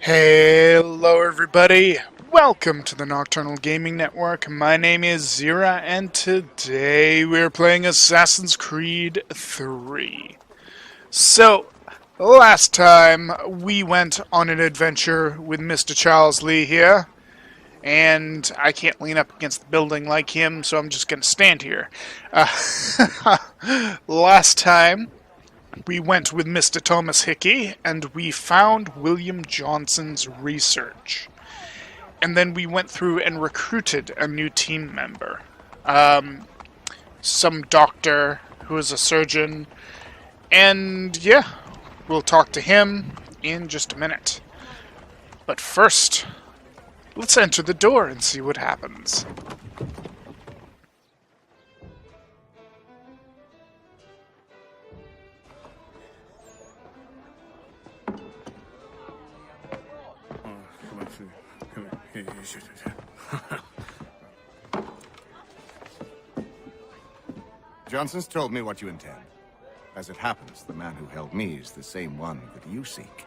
Hello everybody, welcome to the Nocturnal Gaming Network. My name is Xeriua and today we're playing Assassin's Creed 3. So, last time we went on an adventure with Mr. Charles Lee here, and I can't lean up against the building like him, so I'm just gonna stand here. Last time we went with Mr. Thomas Hickey, and we found William Johnson's research. And then we went through and recruited a new team member. Some doctor who is a surgeon. And yeah, we'll talk to him in just a minute. But first, let's enter the door and see what happens. Johnson's told me what you intend. As it happens, the man who held me is the same one that you seek.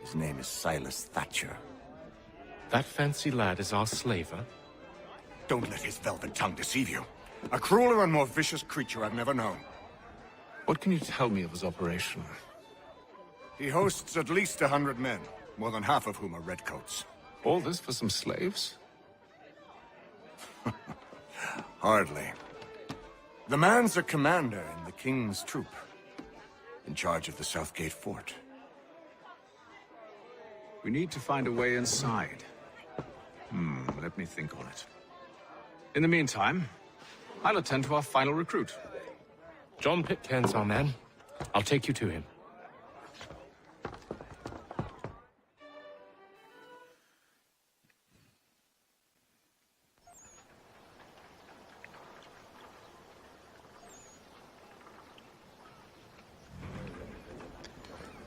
His name is Silas Thatcher. That fancy lad is our slaver? Don't let his velvet tongue deceive you. A crueler and more vicious creature I've never known. What can you tell me of his operation? He hosts at least 100 men, more than half of whom are redcoats. All this for some slaves? Hardly. The man's a commander in the King's troop, in charge of the Southgate Fort. We need to find a way inside. Let me think on it. In the meantime, I'll attend to our final recruit. John Pitcairn's our man. I'll take you to him.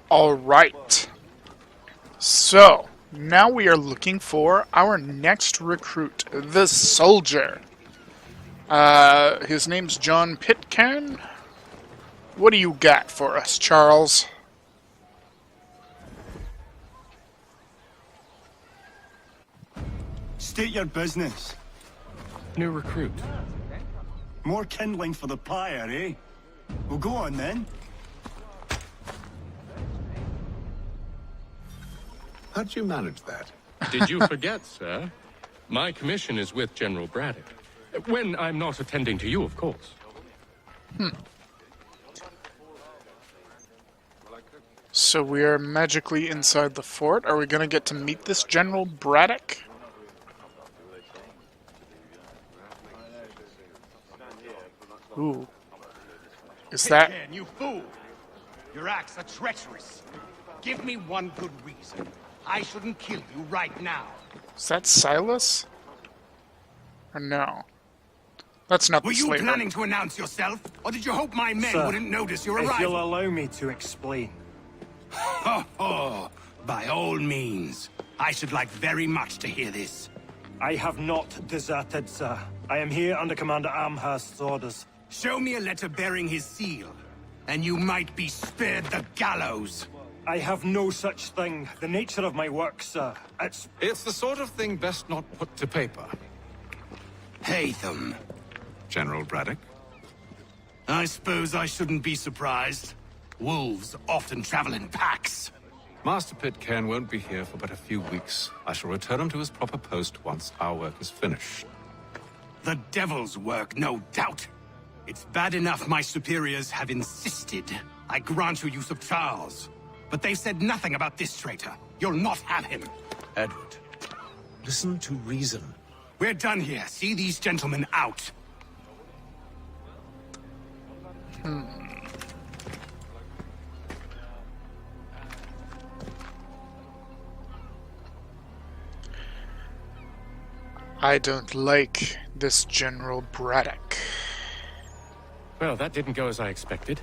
Alright. So, now we are looking for our next recruit, the soldier. His name's John Pitcairn. What do you got for us, Charles? State your business. New recruit. More kindling for the pyre, eh? Well, go on then. How'd you manage that? Did you forget, sir? My commission is with General Braddock. When I'm not attending to you, of course. So we are magically inside the fort. Are we going to get to meet this General Braddock? Ooh. Is that... Pitcairn, you fool! Your acts are treacherous. Give me one good reason. I shouldn't kill you right now. Is that Silas? Or no? That's not Were the you slaver. planning to announce yourself? Or did you hope my men Sir, wouldn't notice your if arrival? you'll allow me to explain. Oh, by all means. I should like very much to hear this. I have not deserted, sir. I am here under Commander Amherst's orders. Show me a letter bearing his seal, and you might be spared the gallows. I have no such thing. The nature of my work, sir. It's the sort of thing best not put to paper. Haytham. General Braddock? I suppose I shouldn't be surprised. Wolves often travel in packs. Master Pitcairn won't be here for but a few weeks. I shall return him to his proper post once our work is finished. The devil's work, no doubt. It's bad enough my superiors have insisted I grant you use of Charles. But they've said nothing about this traitor. You'll not have him. Edward, listen to reason. We're done here. See these gentlemen out. I don't like this General Braddock. Well, that didn't go as I expected.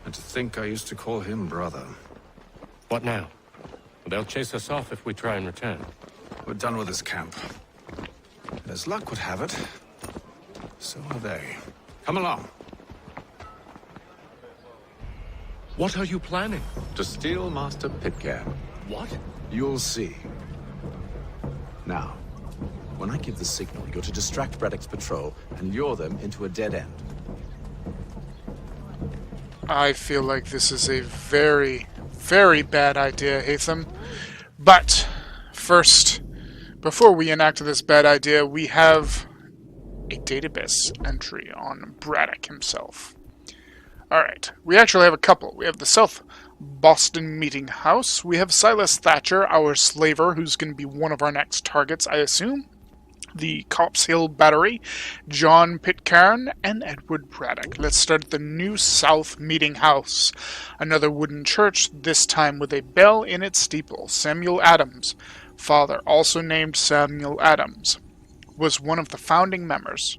And to think I used to call him brother. What now? They'll chase us off if we try and return. We're done with this camp. And as luck would have it, so are they. Come along. What are you planning? To steal Master Pitcairn. What? You'll see. Now, when I give the signal, you're to distract Braddock's patrol and lure them into a dead end. I feel like this is a very, very bad idea, Hatham. But first, before we enact this bad idea, we have a database entry on Braddock himself. Alright, we actually have a couple. We have the South Boston Meeting House. We have Silas Thatcher, our slaver, who's going to be one of our next targets, I assume. The Cops Hill Battery, John Pitcairn, and Edward Braddock. Let's start at the New South Meeting House. Another wooden church, this time with a bell in its steeple. Samuel Adams, father, also named Samuel Adams, was one of the founding members.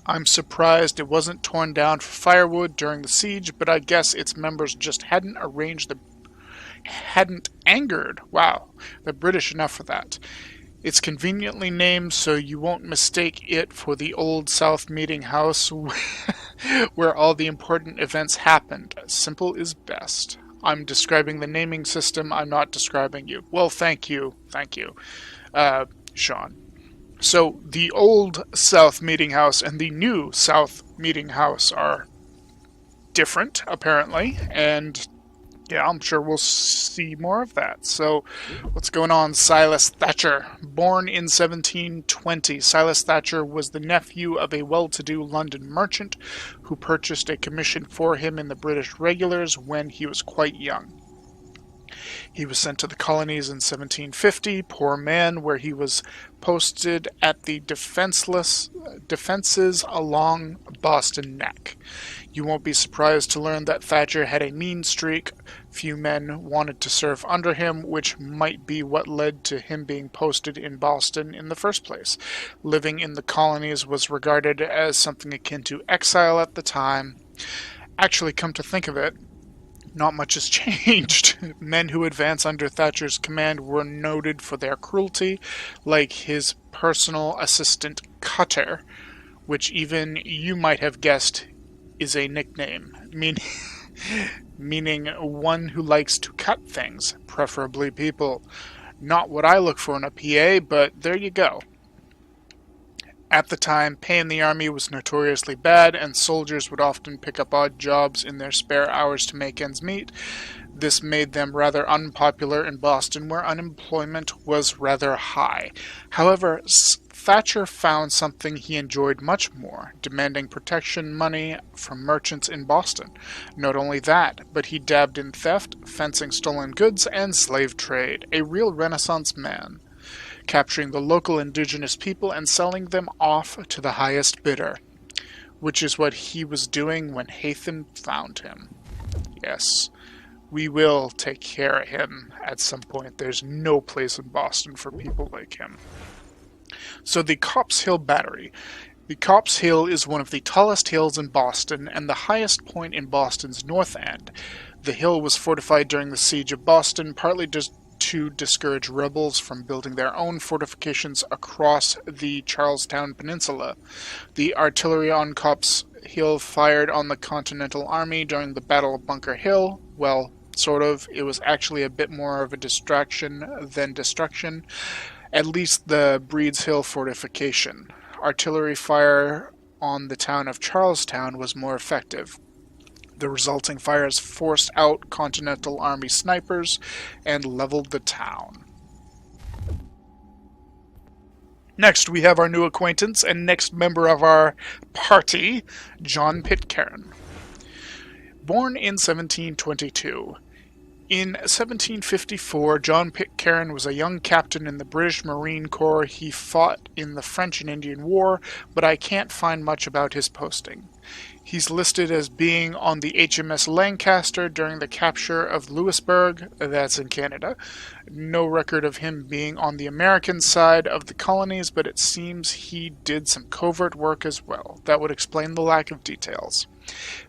I'm surprised it wasn't torn down for firewood during the siege, but I guess its members just hadn't angered, the British enough for that. It's conveniently named so you won't mistake it for the Old South Meeting House where all the important events happened. Simple is best. I'm describing the naming system, I'm not describing you. Well, thank you, Sean. So, the Old South Meeting House and the New South Meeting House are different, apparently, and yeah, I'm sure we'll see more of that. So, what's going on? Silas Thatcher. Born in 1720, Silas Thatcher was the nephew of a well-to-do London merchant who purchased a commission for him in the British regulars when he was quite young. He was sent to the colonies in 1750, poor man, where he was posted at the defenses along Boston Neck. You won't be surprised to learn that Thatcher had a mean streak. Few men wanted to serve under him, which might be what led to him being posted in Boston in the first place. Living in the colonies was regarded as something akin to exile at the time. Actually, come to think of it, not much has changed. Men who advanced under Thatcher's command were noted for their cruelty, like his personal assistant Cutter, which even you might have guessed is a nickname, meaning one who likes to cut things, preferably people. Not what I look for in a PA, but there you go. At the time, pay in the army was notoriously bad, and soldiers would often pick up odd jobs in their spare hours to make ends meet. This made them rather unpopular in Boston, where unemployment was rather high. However, Thatcher found something he enjoyed much more, demanding protection money from merchants in Boston. Not only that, but he dabbed in theft, fencing stolen goods, and slave trade. A real Renaissance man, capturing the local indigenous people and selling them off to the highest bidder, which is what he was doing when Hatham found him. Yes, we will take care of him at some point. There's no place in Boston for people like him. So the Cops Hill Battery. The Cops Hill is one of the tallest hills in Boston and the highest point in Boston's north end. The hill was fortified during the siege of Boston, partly to discourage rebels from building their own fortifications across the Charlestown Peninsula. The artillery on Cops Hill fired on the Continental Army during the Battle of Bunker Hill. Well, sort of. It was actually a bit more of a distraction than destruction. At least the Breeds Hill fortification. Artillery fire on the town of Charlestown was more effective. The resulting fires forced out Continental Army snipers and leveled the town. Next, we have our new acquaintance and next member of our party, John Pitcairn. Born in 1722. In 1754, John Pitcairn was a young captain in the British Marine Corps. He fought in the French and Indian War, but I can't find much about his posting. He's listed as being on the HMS Lancaster during the capture of Louisbourg, that's in Canada. No record of him being on the American side of the colonies, but it seems he did some covert work as well. That would explain the lack of details.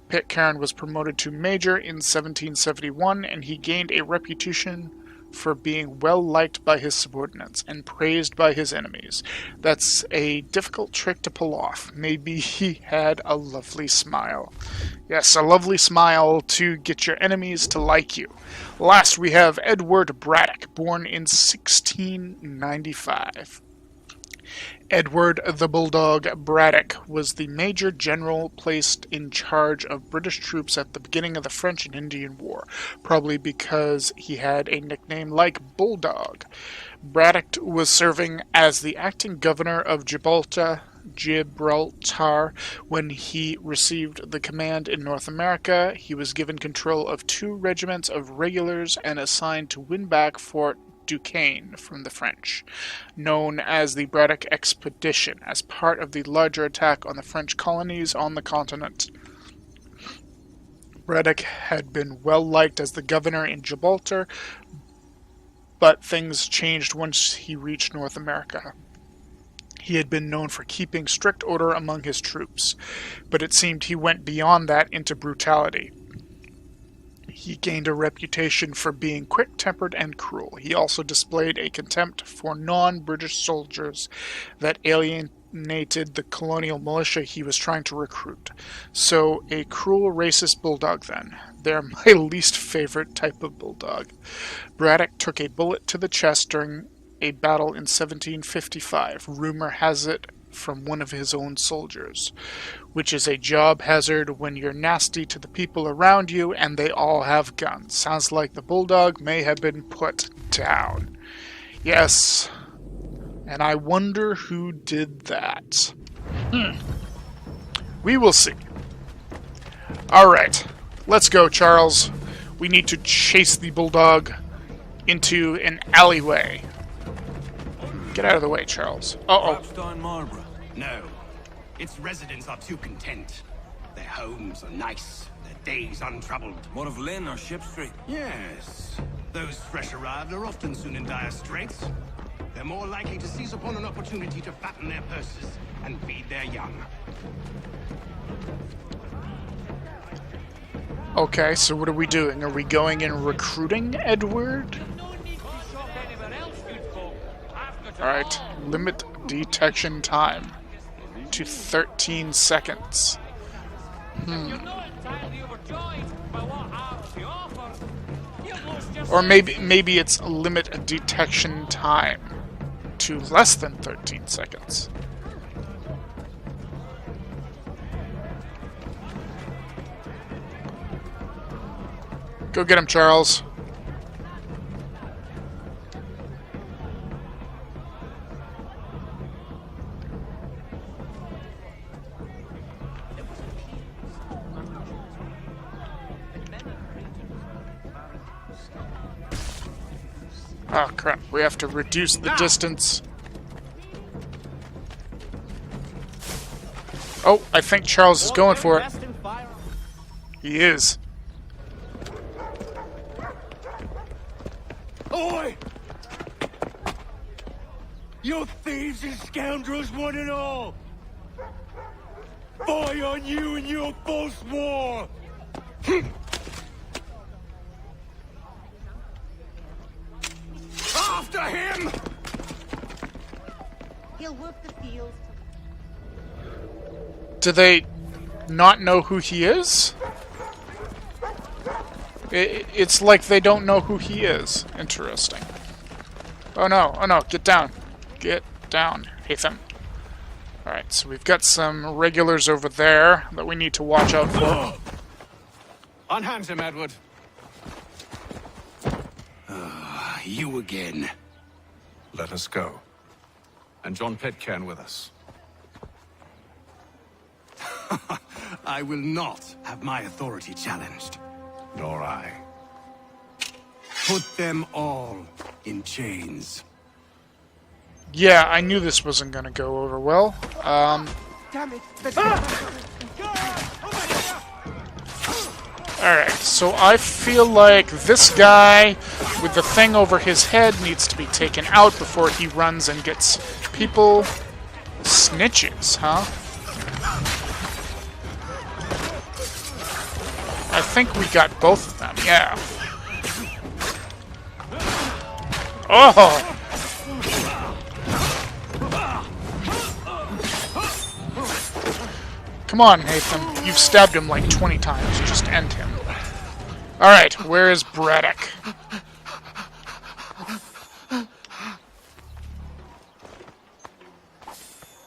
Pitcairn was promoted to major in 1771, and he gained a reputation for being well liked by his subordinates and praised by his enemies. That's a difficult trick to pull off. Maybe he had a lovely smile. Yes, a lovely smile to get your enemies to like you. Last, we have Edward Braddock, born in 1695. Edward the Bulldog Braddock was the Major General placed in charge of British troops at the beginning of the French and Indian War, probably because he had a nickname like Bulldog. Braddock was serving as the acting governor of Gibraltar when he received the command in North America. He was given control of 2 regiments of regulars and assigned to win back Fort Duquesne from the French, known as the Braddock Expedition, as part of the larger attack on the French colonies on the continent. Braddock had been well liked as the governor in Gibraltar, but things changed once he reached North America. He had been known for keeping strict order among his troops, but it seemed he went beyond that into brutality. He gained a reputation for being quick-tempered and cruel. He also displayed a contempt for non-British soldiers that alienated the colonial militia he was trying to recruit. So, a cruel, racist bulldog then. They're my least favorite type of bulldog. Braddock took a bullet to the chest during a battle in 1755. Rumor has it from one of his own soldiers, which is a job hazard when you're nasty to the people around you and they all have guns. Sounds like the bulldog may have been put down. Yes, and I wonder who did that. We will see. Alright, let's go, Charles. We need to chase the bulldog into an alleyway. Get out of the way, Charles. Uh-oh. No. Its residents are too content. Their homes are nice, their days untroubled. What of Lynn or Ship Street? Yes. Those fresh arrived are often soon in dire straits. They're more likely to seize upon an opportunity to fatten their purses and feed their young. Okay, so what are we doing? Are we going and recruiting Edward? Alright, limit detection time to 13 seconds. Or maybe it's limit detection time to less than 13 seconds. Go get him, Charles. Oh crap, we have to reduce the distance. Oh, I think Charles is going for it. He is. Oi! You thieves and scoundrels, one and all! Fie on you and your false war! After him! He'll work the fields. Do they not know who he is? It's like they don't know who he is. Interesting. Oh no, get down. Get down, Hathan. Alright, so we've got some regulars over there that we need to watch out for. Unhand him, Edward. You again. Let us go. And John Pitcairn with us. I will not have my authority challenged. Nor I. Put them all in chains. Yeah, I knew this wasn't gonna go over well. Damn it! Alright, so I feel like this guy with the thing over his head needs to be taken out before he runs and gets people. Snitches, huh? I think we got both of them, yeah. Oh! Come on, Nathan. You've stabbed him like 20 times. Just end him. Alright, where is Braddock?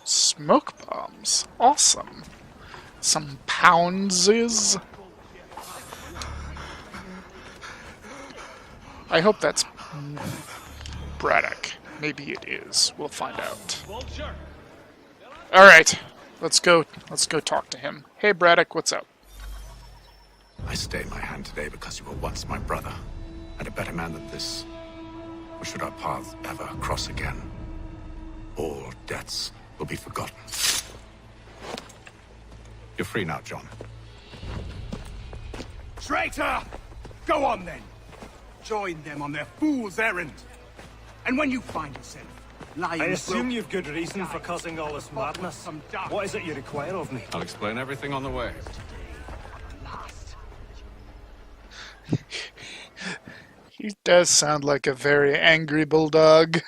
Smoke bombs. Awesome. Some poundses. I hope that's Braddock. Maybe it is. We'll find out. Alright. Let's go talk to him. Hey Braddock, what's up? I stay my hand today because you were once my brother, and a better man than this. Or should our paths ever cross again, all debts will be forgotten. You're free now, John. Traitor! Go on then. Join them on their fool's errand. And when you find yourself lying... I assume you've good reason for causing all this madness. What is it you require of me? I'll explain everything on the way. He does sound like a very angry bulldog.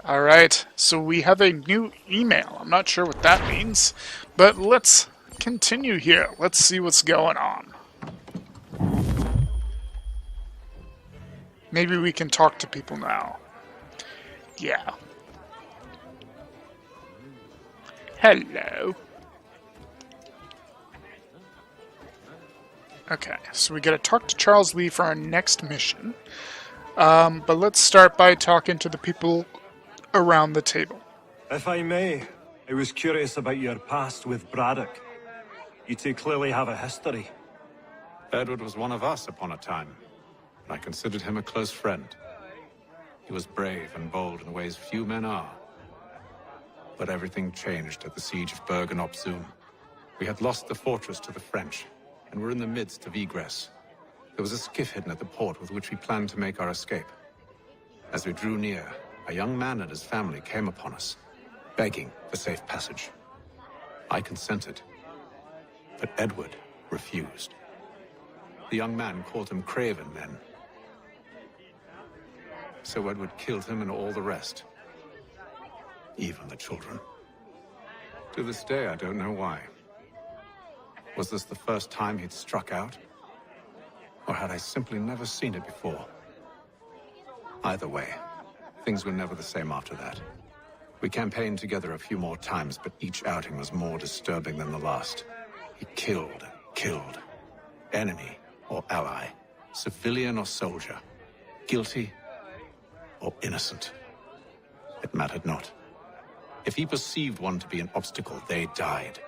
Alright, so we have a new email. I'm not sure what that means, but let's continue here. Let's see what's going on. Maybe we can talk to people now. Yeah. Hello. Okay, so we gotta talk to Charles Lee for our next mission. But let's start by talking to the people around the table. If I may, I was curious about your past with Braddock. You two clearly have a history. Edward was one of us upon a time, and I considered him a close friend. He was brave and bold in ways few men are. But everything changed at the siege of Bergen-op-Zoom. We had lost the fortress to the French, and were in the midst of egress. There was a skiff hidden at the port with which we planned to make our escape. As we drew near, a young man and his family came upon us, begging for safe passage. I consented, but Edward refused. The young man called him craven then. So Edward killed him and all the rest. Even the children. To this day, I don't know why. Was this the first time he'd struck out? Or had I simply never seen it before? Either way, things were never the same after that. We campaigned together a few more times, but each outing was more disturbing than the last. He killed. Enemy or ally, civilian or soldier, guilty or innocent. It mattered not. If he perceived one to be an obstacle, they died.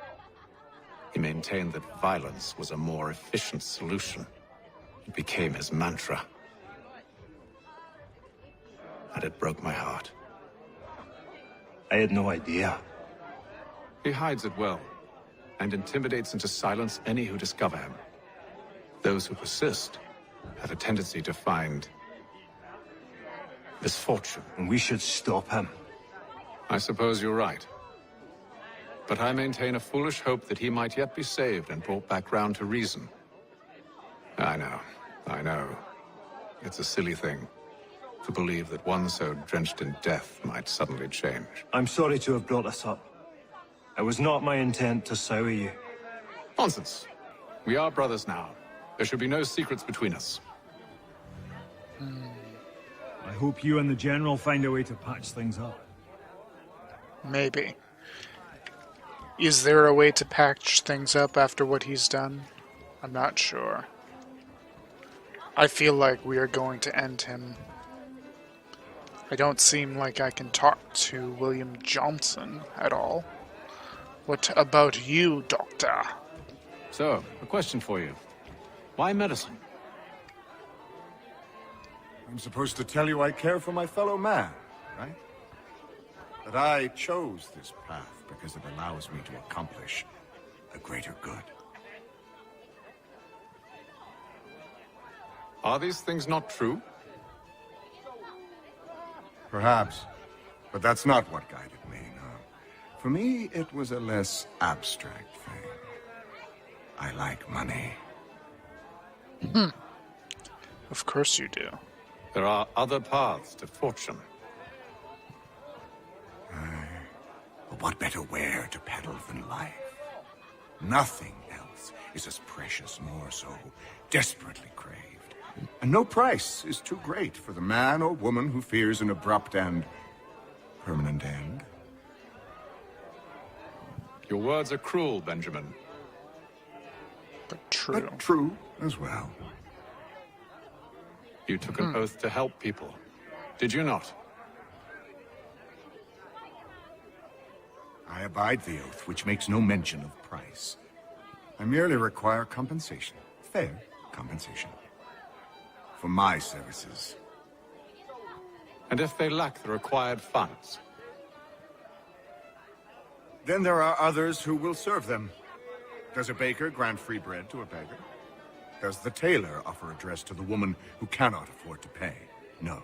He maintained that violence was a more efficient solution. It became his mantra. And it broke my heart. I had no idea. He hides it well, and intimidates into silence any who discover him. Those who persist have a tendency to find misfortune. And we should stop him. I suppose you're right. But I maintain a foolish hope that he might yet be saved and brought back round to reason. I know. It's a silly thing to believe that one so drenched in death might suddenly change. I'm sorry to have brought this up. It was not my intent to sour you. Nonsense. We are brothers now. There should be no secrets between us. I hope you and the General find a way to patch things up. Maybe. Is there a way to patch things up after what he's done? I'm not sure. I feel like we are going to end him. I don't seem like I can talk to William Johnson at all. What about you, Doctor? So, a question for you. Why medicine? I'm supposed to tell you I care for my fellow man, right? But I chose this path because it allows me to accomplish a greater good. Are these things not true? Perhaps. But that's not what guided me, no. For me, it was a less abstract thing. I like money. Of course you do. There are other paths to fortune. But what better ware to peddle than life? Nothing else is as precious nor so desperately craved. And no price is too great for the man or woman who fears an abrupt and permanent end. Your words are cruel, Benjamin. But true. But true as well. You took an oath to help people, did you not? I abide the oath, which makes no mention of price. I merely require compensation. Fair compensation. For my services. And if they lack the required funds? Then there are others who will serve them. Does a baker grant free bread to a beggar? Does the tailor offer a dress to the woman who cannot afford to pay? No.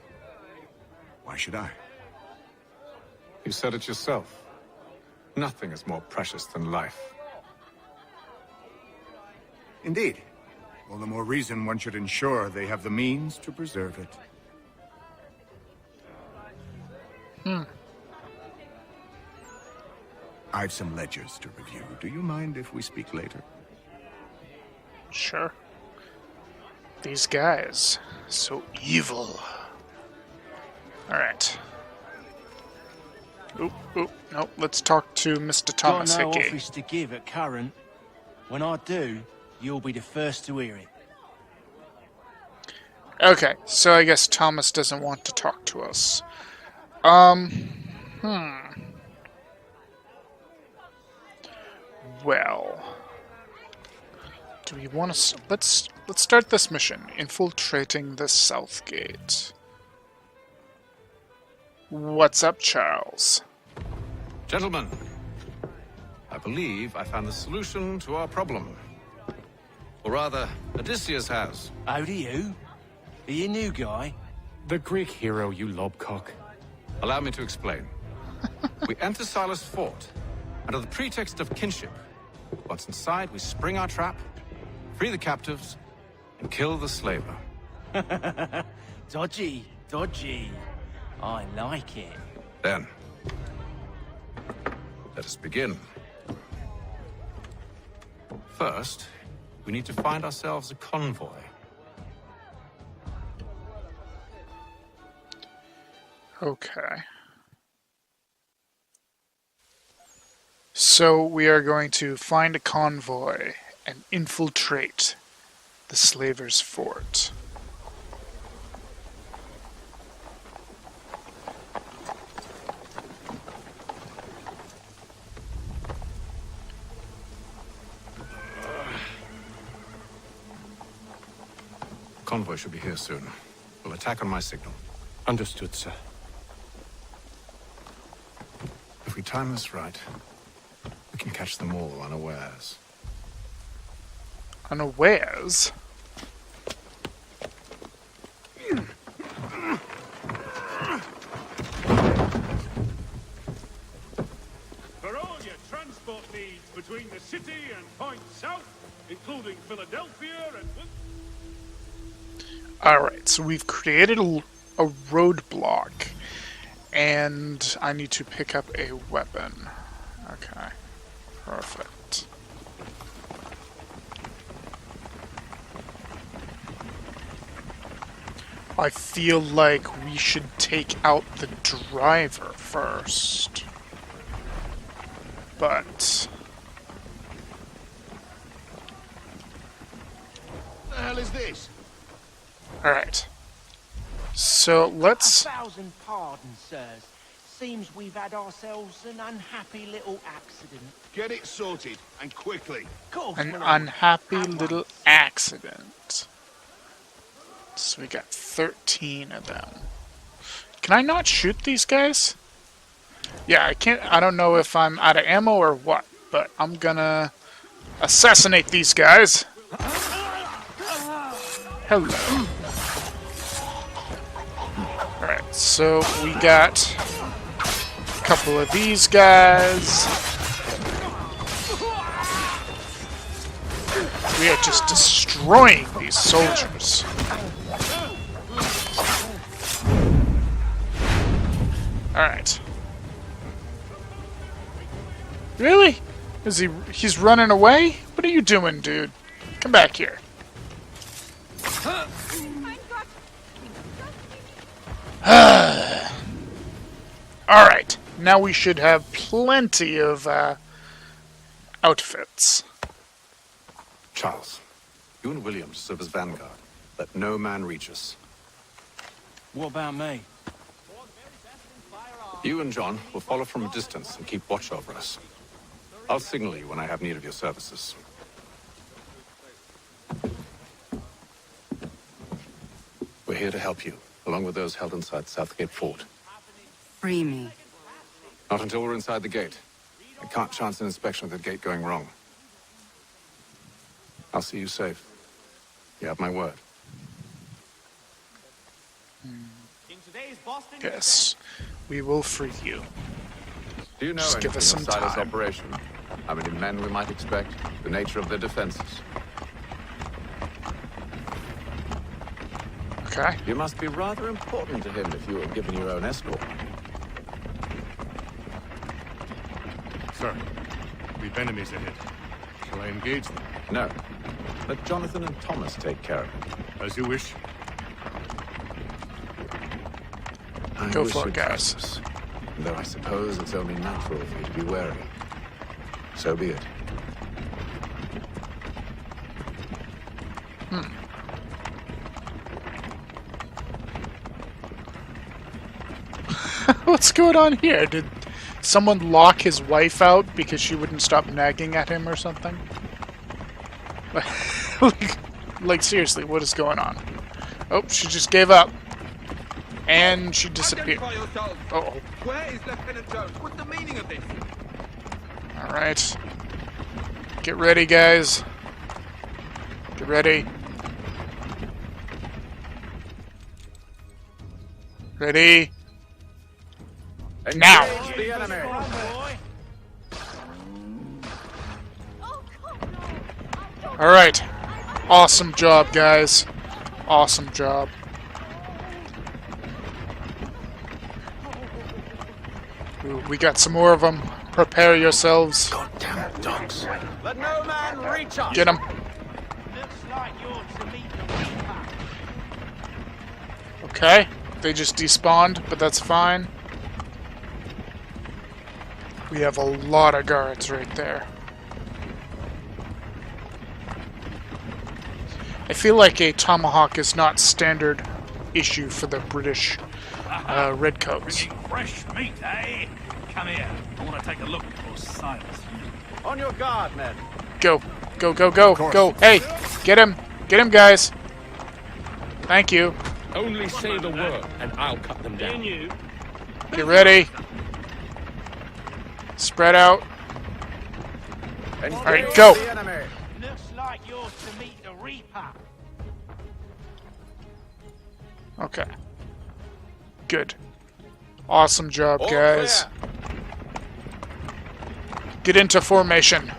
Why should I? You said it yourself. Nothing is more precious than life. Indeed. All the more reason one should ensure they have the means to preserve it. I've some ledgers to review. Do you mind if we speak later? Sure. These guys, so evil. Alright. Oop, no, let's talk to Mr. Thomas Got no Hickey. office to give at current. When I do, you'll be the first to hear it. Okay, so I guess Thomas doesn't want to talk to us. Well, do we want to? Let's start this mission: infiltrating the South Gate. What's up, Charles? Gentlemen, I believe I found the solution to our problem. Or rather, Odysseus has. Oh, do you? Are you a new guy? The Greek hero, you lobcock. Allow me to explain. We enter Silas' fort, under the pretext of kinship. Once inside, we spring our trap, free the captives, and kill the slaver. Dodgy, dodgy. I like it. Then, let us begin. First, we need to find ourselves a convoy. Okay. So we are going to find a convoy and infiltrate the Slaver's fort. Convoy should be here soon. We'll attack on my signal. Understood, sir. If we time this right, we can catch them all unawares. Unawares? For all your transport needs between the city and points south, including Philadelphia and... Alright, so we've created a roadblock, and I need to pick up a weapon. Okay, perfect. I feel like we should take out the driver first. But... What the hell is this? Alright. So let's... 1,000 pardons, sirs. Seems we've had ourselves an unhappy little accident. Get it sorted, and quickly. Course, An my lord. unhappy At little once. accident. So we got 13 of them. Can I not shoot these guys? Yeah, I can't. I don't know if I'm out of ammo or what, but I'm gonna assassinate these guys. Hello. Alright, so we got a couple of these guys. We are just destroying these soldiers. Alright. Really? He's running away? What are you doing, dude? Come back here. Alright. Now we should have plenty of outfits. Charles, you and William serve as vanguard. Let no man reach us. What about me? You and John will follow from a distance and keep watch over us. I'll signal you when I have need of your services. We're here to help you, along with those held inside Southgate Fort. Free me. Not until we're inside the gate. I can't chance an inspection of the gate going wrong. I'll see you safe. You have my word. Yes, we will free you. Do you know Just give us anything some of Silas' time. operation? How many men we might expect? The nature of their defenses? Okay. You must be rather important to him if you were given your own escort. Sir, we've enemies ahead. Shall I engage them? No. Let Jonathan and Thomas take care of it. As you wish. Go wish for it, you'd guys. trust us, though I suppose it's only natural for you to be wary. So be it. What's going on here? Did someone lock his wife out because she wouldn't stop nagging at him or something? like seriously, what is going on? Oh, she just gave up. And she disappeared. Uh-oh. Where is Lieutenant Jones? What's the meaning of this? Alright. Get ready, guys. Get ready. Ready. Now! The enemy! Alright. Awesome job, guys. Awesome job. Ooh, we got some more of them. Prepare yourselves. Goddamn dogs. Let no man reach us. Get them. Looks like you're to meet the Reaper. Okay. They just despawned, but that's fine. We have a lot of guards right there. I feel like a tomahawk is not standard issue for the British redcoats. Fresh meat, eh? Come here. I want to take a look at Silas. On your guard, men. Go. Go, go, go, go. Hey, get him. Get him, guys. Thank you. Only say the word, and I'll cut them down. Get ready. Spread out. Alright, go. The enemy. Looks like you're to meet the Reaper. Okay. Good. Awesome job, guys. Get into formation.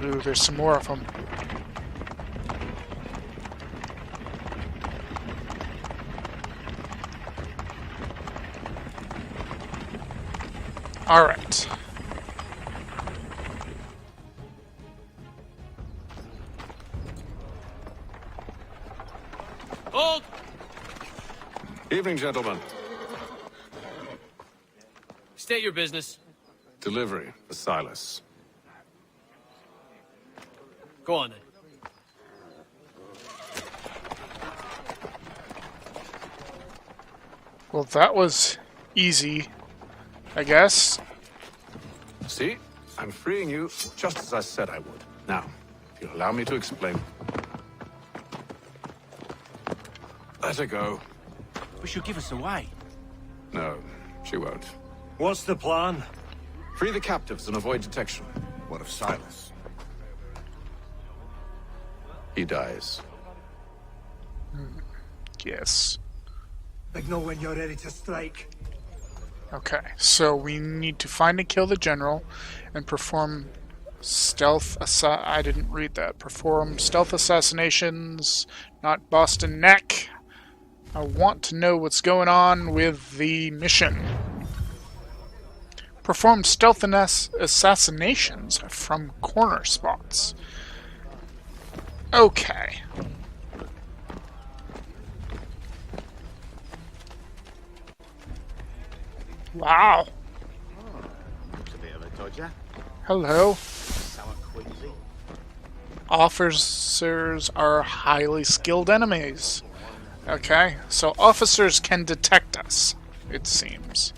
Ooh, there's some more of them. All right. Hold! Evening, gentlemen. State your business. Delivery for Silas. Go on then. Well, that was easy, I guess. See? I'm freeing you just as I said I would. Now, if you'll allow me to explain. Let her go. But she'll give us away. No, she won't. What's the plan? Free the captives and avoid detection. What of Silas? He dies. Yes. Signal when you're ready to strike. Okay, so we need to find and kill the general and perform I didn't read that. Perform stealth assassinations, not Boston Neck. I want to know what's going on with the mission. Perform stealth assassinations from corner spots. Okay. Wow. Looks a bit of a dodger. Hello. Sour queasy. Officers are highly skilled enemies. Okay, so officers can detect us, it seems.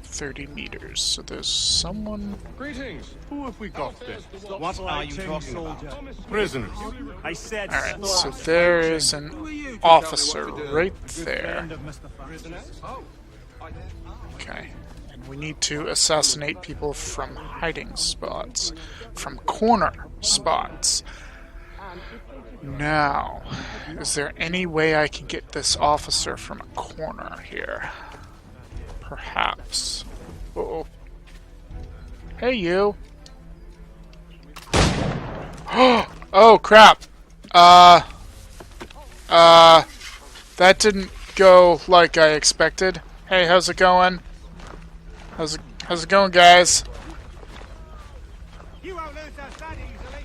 30 meters, so there's someone... Greetings. Who have we got there? What are you talking about? Prisoners. I said Alright, so there is an officer right there. Okay, and we need to assassinate people from hiding spots, from corner spots. Now, is there any way I can get this officer from a corner here? Perhaps. Uh-oh. Hey, you. Oh, crap. That didn't go like I expected. Hey, how's it going? How's it going, guys? You won't lose us that easily.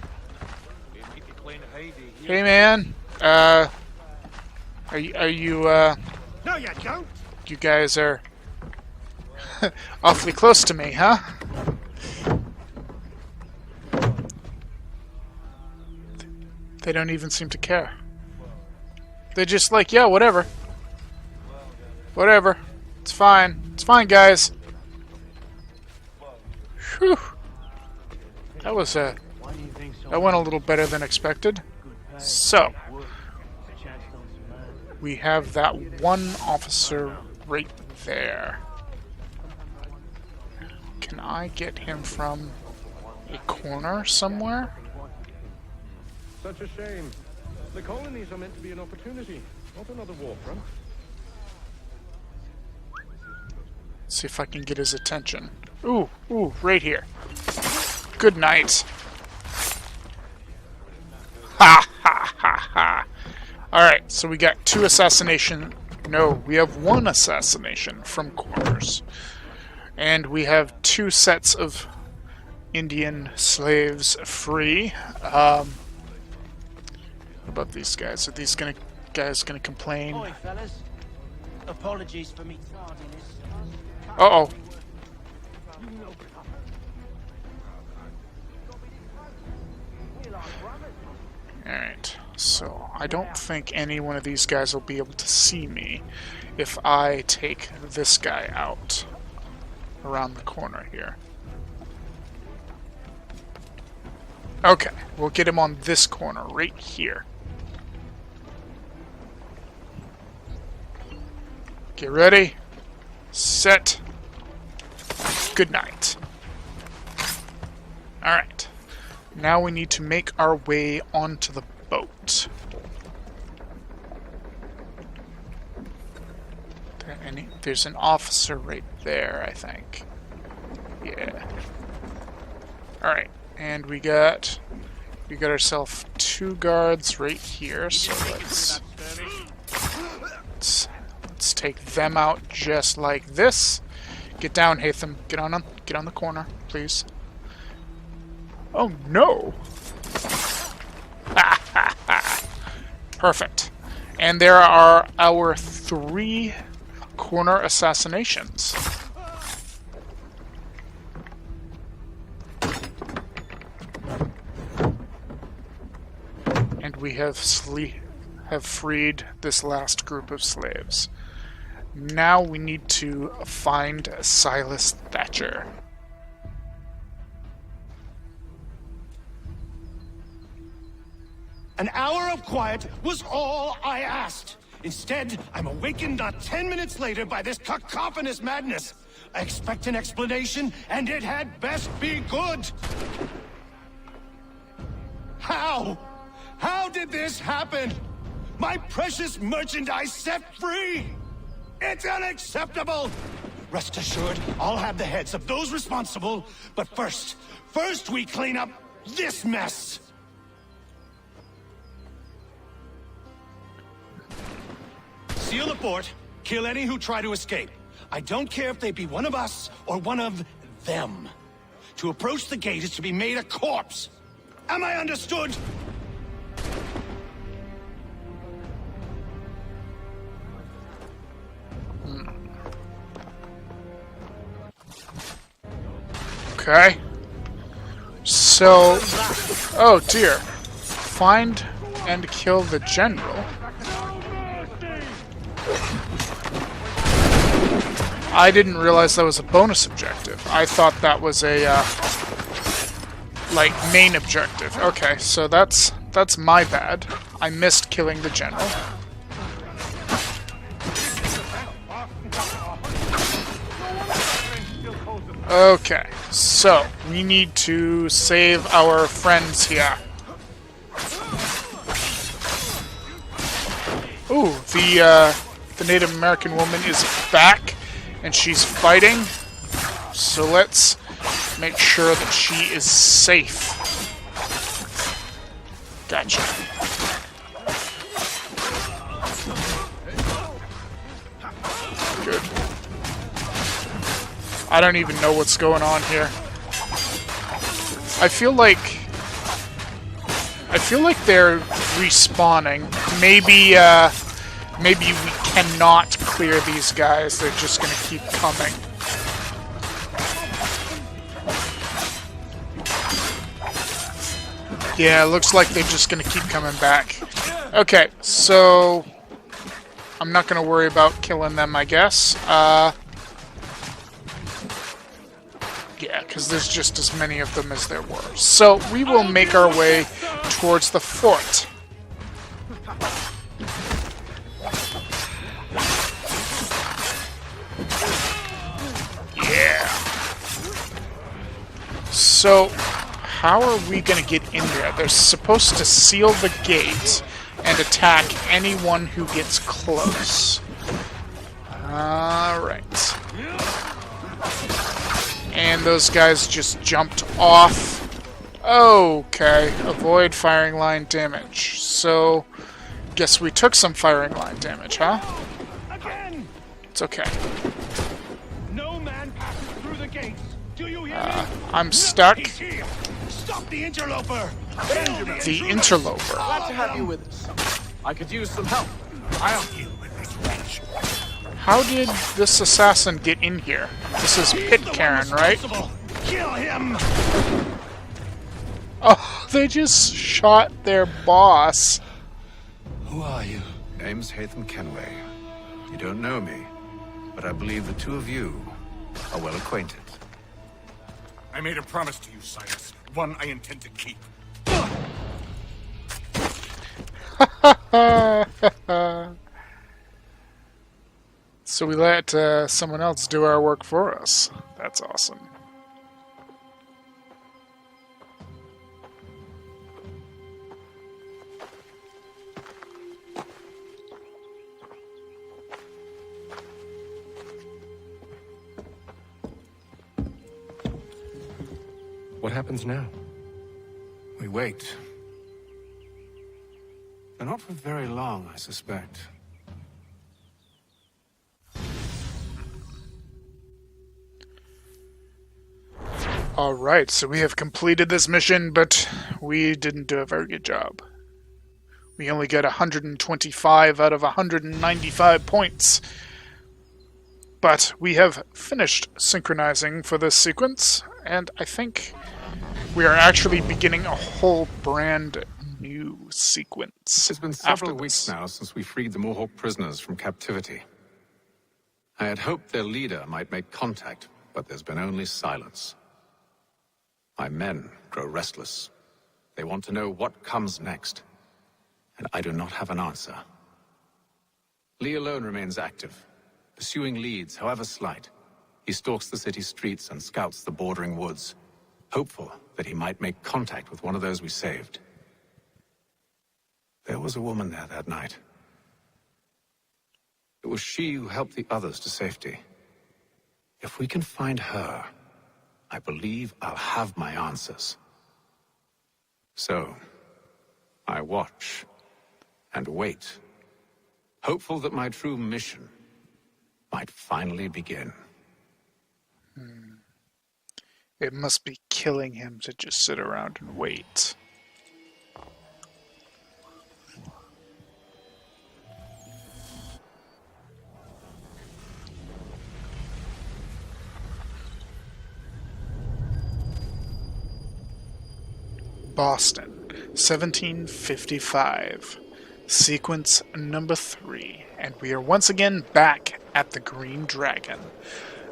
Hey, man. Are you, No, you don't. you guys are awfully close to me, huh? They don't even seem to care. They're just like, yeah, whatever. Whatever. It's fine. It's fine, guys. Whew. That was that went a little better than expected. So, we have that one officer right there. Can I get him from a corner somewhere? Such a shame. The colonies are meant to be an opportunity, not another war front. See if I can get his attention. Ooh, right here. Good night. Ha ha ha ha. Alright, so we got 2 assassination. No, we have 1 assassination from corners. And we have 2 sets of Indian slaves free. What about these guys? Are these guys gonna complain? Oi, fellas. Apologies for me tardiness. Uh-oh. Alright, so I don't think any one of these guys will be able to see me if I take this guy out around the corner here. Okay, we'll get him on this corner right here. Get ready, set, good night. Alright. Now we need to make our way onto the boat. There's an officer right there, I think. Yeah. Alright, and we got ourselves 2 guards right here, so let's take them out just like this. Get down, Hatham. Get on the corner, please. Oh no! Perfect. And there are our 3 corner assassinations. And we have freed this last group of slaves. Now we need to find Silas Thatcher. An hour of quiet was all I asked. Instead, I'm awakened not 10 minutes later by this cacophonous madness. I expect an explanation, and it had best be good. How? How did this happen? My precious merchandise set free! It's unacceptable! Rest assured, I'll have the heads of those responsible, but first we clean up this mess! Seal the fort, kill any who try to escape. I don't care if they be one of us or one of them. To approach the gate is to be made a corpse. Am I understood? Okay. So... Oh dear. Find and kill the general. I didn't realize that was a bonus objective. I thought that was a, like, main objective. Okay, so that's my bad. I missed killing the general. Okay, so we need to save our friends here. Ooh, the Native American woman is back, and she's fighting. So let's make sure that she is safe. Gotcha. Good. I don't even know what's going on here. I feel like they're respawning. Maybe we cannot clear these guys. They're just gonna keep coming. Yeah, looks like they're just gonna keep coming back. Okay, so I'm not gonna worry about killing them, I guess. Yeah, because there's just as many of them as there were. So we will make our way towards the fort. Yeah. So, how are we going to get in there? They're supposed to seal the gate and attack anyone who gets close. Alright. And those guys just jumped off. Okay, avoid firing line damage. So, guess we took some firing line damage, huh? It's okay. No man passes through the gates. Do you hear me? I'm stuck. Stop the interloper! The interloper. Glad to have you with us. I could use some help. I'll deal with this wretch. How did this assassin get in here? This is Pitcairn, right? Kill him! Oh, they just shot their boss. Who are you? Name's Hatham Kenway. You don't know me, but I believe the two of you are well acquainted. I made a promise to you, Silas. One I intend to keep. So we let someone else do our work for us. That's awesome. What happens now? We wait. But not for very long, I suspect. Alright, so we have completed this mission, but we didn't do a very good job. We only got 125 out of 195 points. But we have finished synchronizing for this sequence, and I think we are actually beginning a whole brand new sequence. It's been several weeks now since we freed the Mohawk prisoners from captivity. I had hoped their leader might make contact, but there's been only silence. My men grow restless. They want to know what comes next, and I do not have an answer. Lee alone remains active, pursuing leads, however slight. He stalks the city streets and scouts the bordering woods, hopeful that he might make contact with one of those we saved. There was a woman there that night. It was she who helped the others to safety. If we can find her, I believe I'll have my answers. So, I watch and wait, hopeful that my true mission might finally begin. It must be killing him to just sit around and wait. Boston, 1755. Sequence number 3. And we are once again back at the Green Dragon,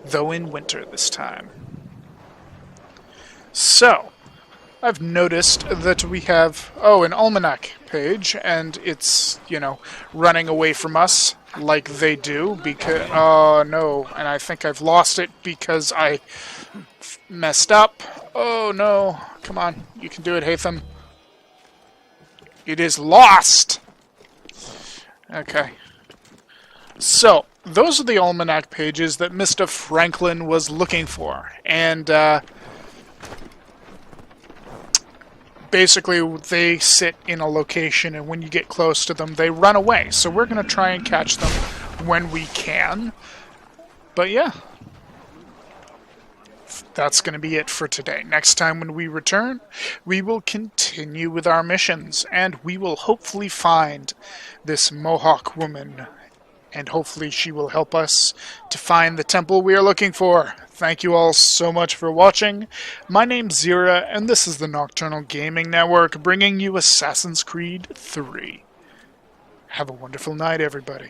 though in winter this time. So, I've noticed that we have, an almanac page, and it's, running away from us like they do, because, oh no, and I think I've lost it because I messed up. Oh no, come on, you can do it, Hatham. It is lost! Okay. So, those are the almanac pages that Mr. Franklin was looking for, and, basically, they sit in a location, and when you get close to them, they run away. So we're going to try and catch them when we can. But yeah, that's going to be it for today. Next time when we return, we will continue with our missions, and we will hopefully find this Mohawk woman, and hopefully she will help us to find the temple we are looking for. Thank you all so much for watching. My name's Xeriua, and this is the Nocturnal Gaming Network, bringing you Assassin's Creed 3. Have a wonderful night, everybody.